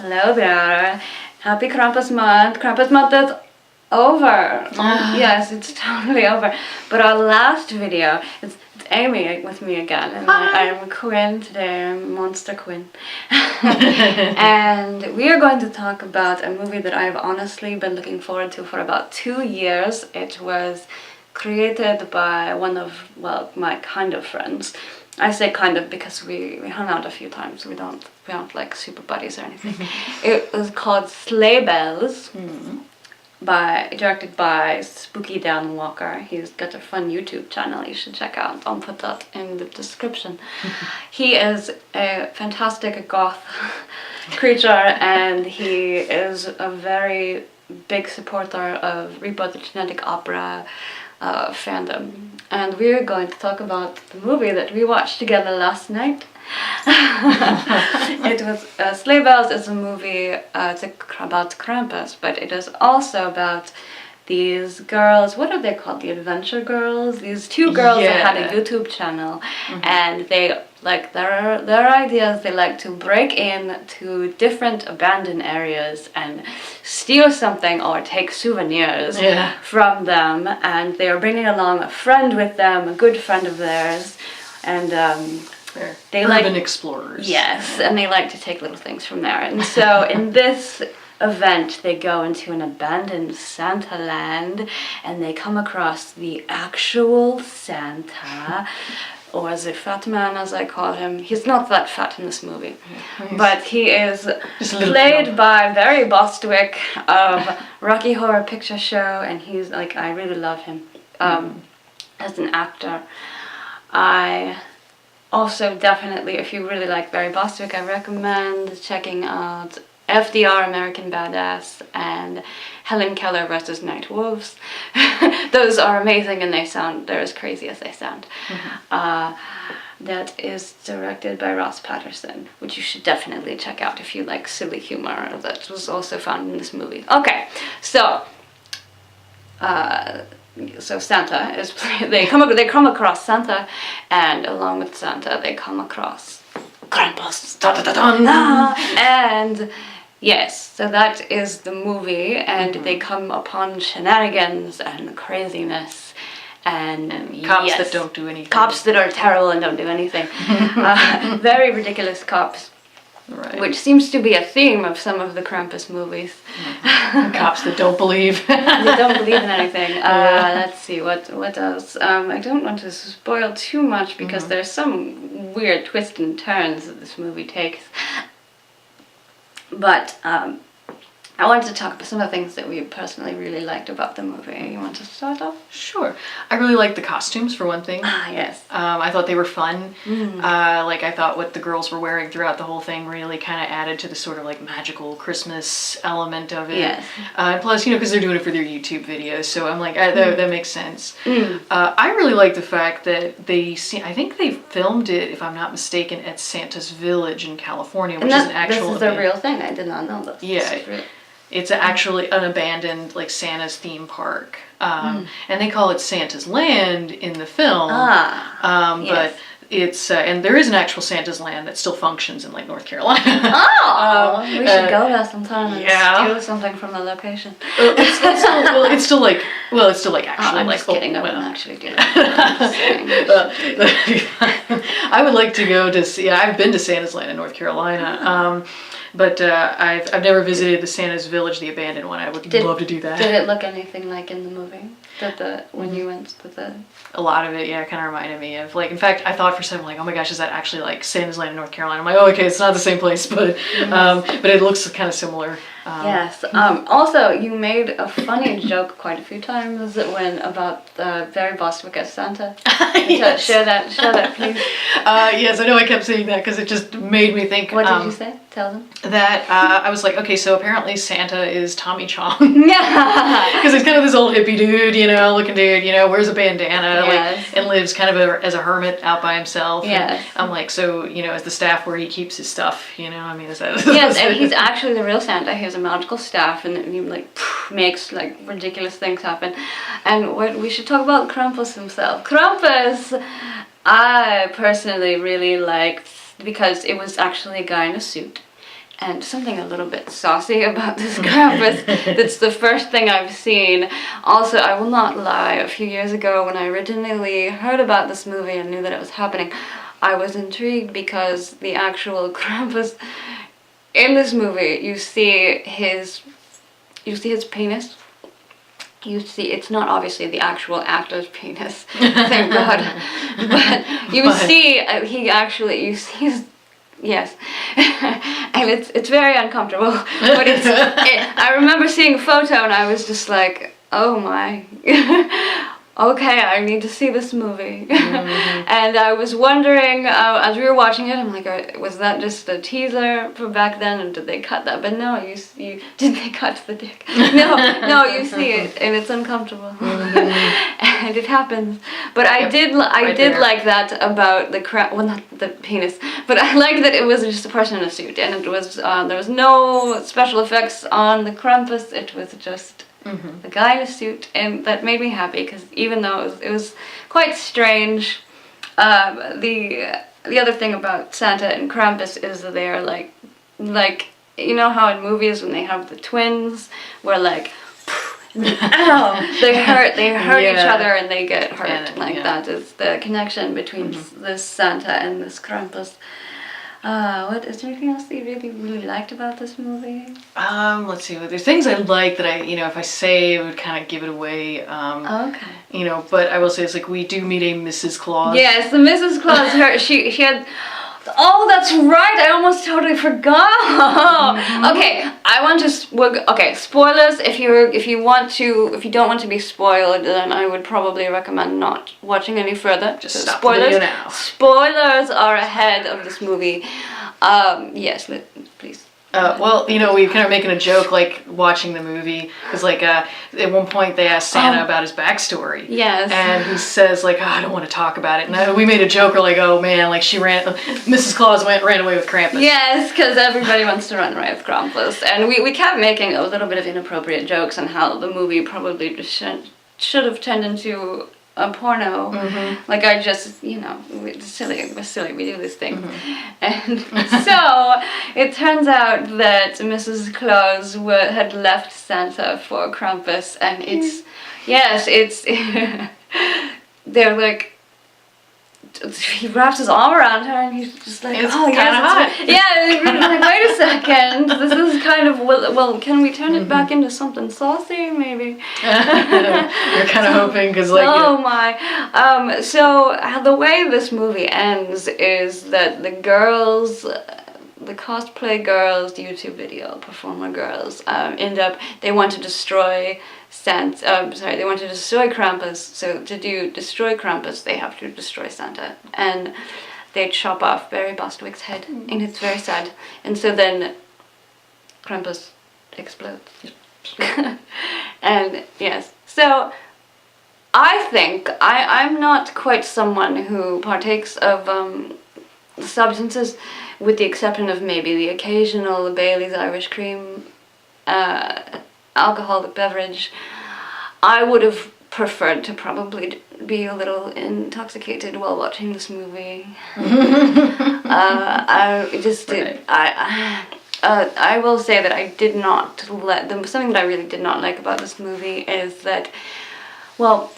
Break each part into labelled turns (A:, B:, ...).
A: Hello there. Happy Krampus month. Krampus month is over. Yes, it's totally over. But our last video, it's Amy with me again. And I'm Quinn today. I'm Monster Quinn. And we are going to talk about a movie that I've honestly been looking forward to for about 2 years. It was created by one of, well, my kind of friends. I say kind of because we hung out a few times. We don't like super buddies or anything. It was called Sleigh Bells, directed by Spooky Dan Walker. He's got a fun YouTube channel you should check out. I'll put that in the description. He is a fantastic goth creature, and he is a very big supporter of Rebirth the Genetic Opera fandom. And we're going to talk about the movie that we watched together last night. It was Sleigh Bells is a movie about Krampus, but it is also about these girls. What are they called? The Adventure Girls. These two girls that had a YouTube channel, and they like their ideas. They like to break in to different abandoned areas and steal something or take souvenirs from them. And they are bringing along a friend with them, a good friend of theirs, and they
B: urban explorers.
A: Yes, and they like to take little things from there. And so in this event, they go into an abandoned Santa land, and they come across the actual Santa, or the fat man, as I call him. He's not that fat in this movie, but he is played by Barry Bostwick of Rocky Horror Picture Show, and he's like, I really love him as an actor. I also definitely, if you really like Barry Bostwick, I recommend checking out FDR, American Badass, and Helen Keller versus Night Wolves. Those are amazing, and they're as crazy as they sound. That is directed by Ross Patterson, which you should definitely check out if you like silly humor. That was also found in this movie. Okay, so Santa is they come across Santa, and along with Santa they come across Krampus. And yes, so that is the movie, and they come upon shenanigans and craziness and
B: cops that don't do anything.
A: Cops that are terrible and don't do anything. Very ridiculous cops. Right. Which seems to be a theme of some of the Krampus movies.
B: Cops that don't believe.
A: They don't believe in anything. Let's see, what else? I don't want to spoil too much because there's some weird twists and turns that this movie takes. But I wanted to talk about some of the things that we personally really liked about the movie. You want to start off?
B: Sure. I really liked the costumes, for one thing.
A: Yes.
B: I thought they were fun. I thought what the girls were wearing throughout the whole thing really kind of added to the sort of like magical Christmas element of it. Yes. Plus, because they're doing it for their YouTube videos, so I'm like, that makes sense. I really like the fact that I think they filmed it, if I'm not mistaken, at Santa's Village in California, which is an actual
A: This is a real thing. I did not know this.
B: Yeah. It's actually an abandoned, like, Santa's theme park. And they call it Santa's Land in the film.
A: Yes.
B: But it's, and there is an actual Santa's Land that still functions in, like, North Carolina.
A: We should go there sometime and steal something from the location.
B: It's still like actually
A: I'm
B: like.
A: Just kidding, I wouldn't actually do that.
B: I would like to go to see, I've been to Santa's Land in North Carolina. But I've never visited the Santa's Village, the abandoned one. I would love to do that.
A: Did it look anything like in the movie? When you went to the...
B: A lot of it, kind of reminded me of, like, in fact, I thought for a second, like, oh my gosh, is that actually, like, Santa's Land in North Carolina? I'm like, oh, okay, it's not the same place, but it looks kind of similar.
A: Yes. Also, you made a funny joke quite a few times about Barry Bostwick as Santa.
B: Yes.
A: Share that, please.
B: Yes, I know I kept saying that because it just made me think.
A: What did you say? Tell them.
B: That I was like, okay, so apparently Santa is Tommy Chong. Yeah. Because he's kind of this old hippie dude, looking dude, wears a bandana, and lives kind of as a hermit out by himself.
A: Yes.
B: And I'm like, so, is the staff where he keeps his stuff, I mean, is that...
A: Yes, and he's actually the real Santa. He has a magical staff, and he, makes, ridiculous things happen. And we should talk about Krampus himself. Krampus, I personally really liked, because it was actually a guy in a suit. and something a little bit saucy about this Krampus. That's the first thing I've seen. Also, I will not lie, a few years ago when I originally heard about this movie and knew that it was happening, I was intrigued because the actual Krampus in this movie, you see his penis. You see, it's not obviously the actual actor's penis, thank God, but you see, he actually, you see his, yes, and it's very uncomfortable, but I remember seeing a photo and I was just like, oh my, okay, I need to see this movie. And I was wondering, as we were watching it, I'm like, was that just a teaser for back then, and did they cut that? But no, did they cut the dick? No, you see it, and it's uncomfortable. And it happens. But I did like that about well, not the penis, but I liked that it was just a person in a suit, and it was, there was no special effects on the Krampus, it was just the guy in a suit, and that made me happy, because even though it was quite strange, the other thing about Santa and Krampus is that they are like, you know how in movies when they have the twins, where like, ow, they hurt each other and they get hurt, that is the connection between this Santa and this Krampus. What is there anything else that you really liked about this movie?
B: Let's see. There's things I like that if I say it would kind of give it away.
A: Okay.
B: But I will say it's like we do meet a Mrs. Claus.
A: Yes, the Mrs. Claus. She had. Oh, that's right. I almost totally forgot. Okay, I want to. Okay, spoilers. If you don't want to be spoiled, then I would probably recommend not watching any further.
B: Just stop spoilers. The video now.
A: Spoilers are ahead of this movie. Yes, please.
B: Well, we kind of making a joke, like, watching the movie, because, like, at one point they asked Santa about his backstory.
A: Yes.
B: And he says, like, I don't want to talk about it. And we made a joke, we're like, oh, man, like, Mrs. Claus ran away with Krampus.
A: Yes, because everybody wants to run away with Krampus. And we kept making a little bit of inappropriate jokes on how the movie probably just should have turned into a porno. Like, I just, we're silly, we do this thing. And so it turns out that Mrs. Claus had left Santa for Krampus, and they're like, he wraps his arm around her and he's just like,
B: it's
A: oh
B: kind of hot.
A: Yeah, like, wait a second, this is kind of, well, can we turn it back into something saucy, maybe?
B: You're kind of hoping, because like...
A: Oh my. So the way this movie ends is that the girls, the cosplay girls, the YouTube video performer girls, they want to destroy they want to destroy Krampus, so to destroy Krampus, they have to destroy Santa. And they chop off Barry Bostwick's head, and it's very sad. And so then Krampus explodes. And yes, so I think I'm not quite someone who partakes of substances, with the exception of maybe the occasional Bailey's Irish Cream alcoholic beverage. I would have preferred to probably be a little intoxicated while watching this movie. I will say that I did not something that I really did not like about this movie is that, well,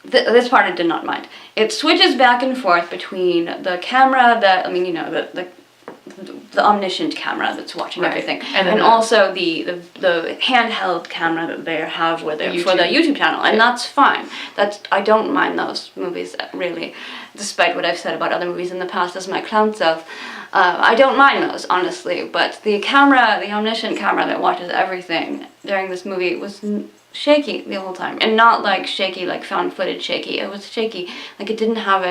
A: this part I did not mind. It switches back and forth between the camera the omniscient camera that's watching everything, and also the handheld camera that they have for the YouTube channel, and that's fine. I don't mind those movies really, despite what I've said about other movies in the past as my clown self. I don't mind those, honestly, but the omniscient camera that watches everything during this movie was shaky the whole time, and not like shaky like found footage shaky. It was shaky, like it didn't have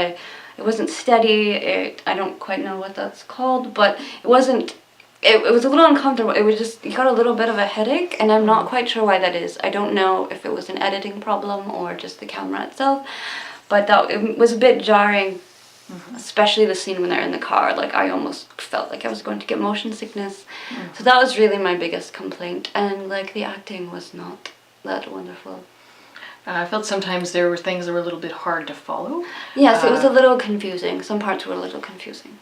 A: it wasn't steady. I don't quite know what that's called, but it wasn't. It was a little uncomfortable. It was just, you got a little bit of a headache, and I'm not quite sure why that is. I don't know if it was an editing problem or just the camera itself, but it was a bit jarring, especially the scene when they're in the car. Like, I almost felt like I was going to get motion sickness. So that was really my biggest complaint, and like the acting was not that wonderful.
B: I felt sometimes there were things that were a little bit hard to follow.
A: Yes, it was a little confusing. Some parts were a little confusing.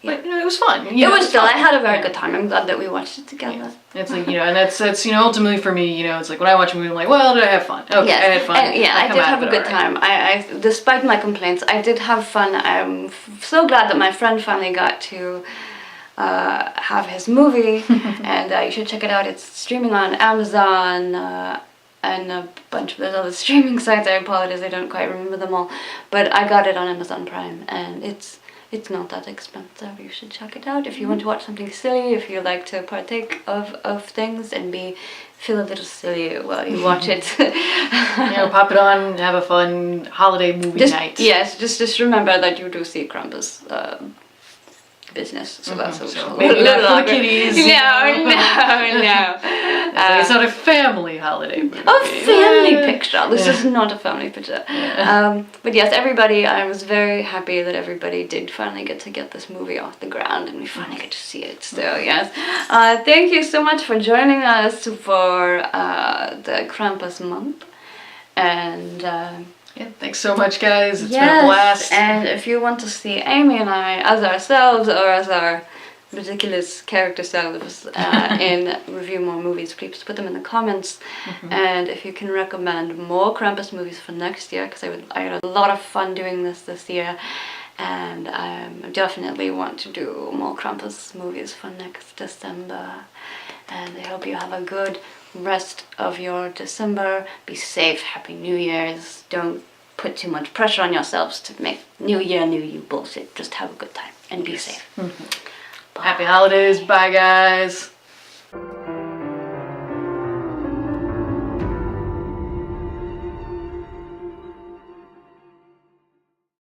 B: But, you know, it was fun.
A: It was still, I had a very good time. I'm glad that we watched it together.
B: It's like, you know, and that's you know, ultimately for me, you know, it's like when I watch a movie, I'm like, well, did I have fun? Okay,
A: Yes.
B: I had fun.
A: And, yeah, I did have a good time. I despite my complaints, I did have fun. I'm so glad that my friend finally got to have his movie, and you should check it out. It's streaming on Amazon and a bunch of those other streaming sites. I apologize, I don't quite remember them all, but I got it on Amazon Prime, and it's not that expensive. You should check it out if you want to watch something silly, if you like to partake of things and feel a little silly while you watch it.
B: You know, pop it on, have a fun holiday movie night.
A: Yes, just remember that you do see Krampus business, so that's
B: so maybe not for the kiddies.
A: No.
B: It's not a family holiday movie.
A: A family picture. This is not a family picture. But yes, everybody, I was very happy that everybody did finally get this movie off the ground, and we finally get to see it. So yes, thank you so much for joining us for the Krampus month, and
B: yeah, thanks so much, guys. It's been a blast.
A: And if you want to see Amy and I as ourselves or as our ridiculous character selves in Review More Movies, please put them in the comments. And if you can recommend more Krampus movies for next year, because I had a lot of fun doing this year, and I definitely want to do more Krampus movies for next December. And I hope you have a good rest of your December. Be safe. Happy New Year's. Don't put too much pressure on yourselves to make New Year, New You bullshit. Just have a good time and be safe.
B: Happy holidays. Bye, guys.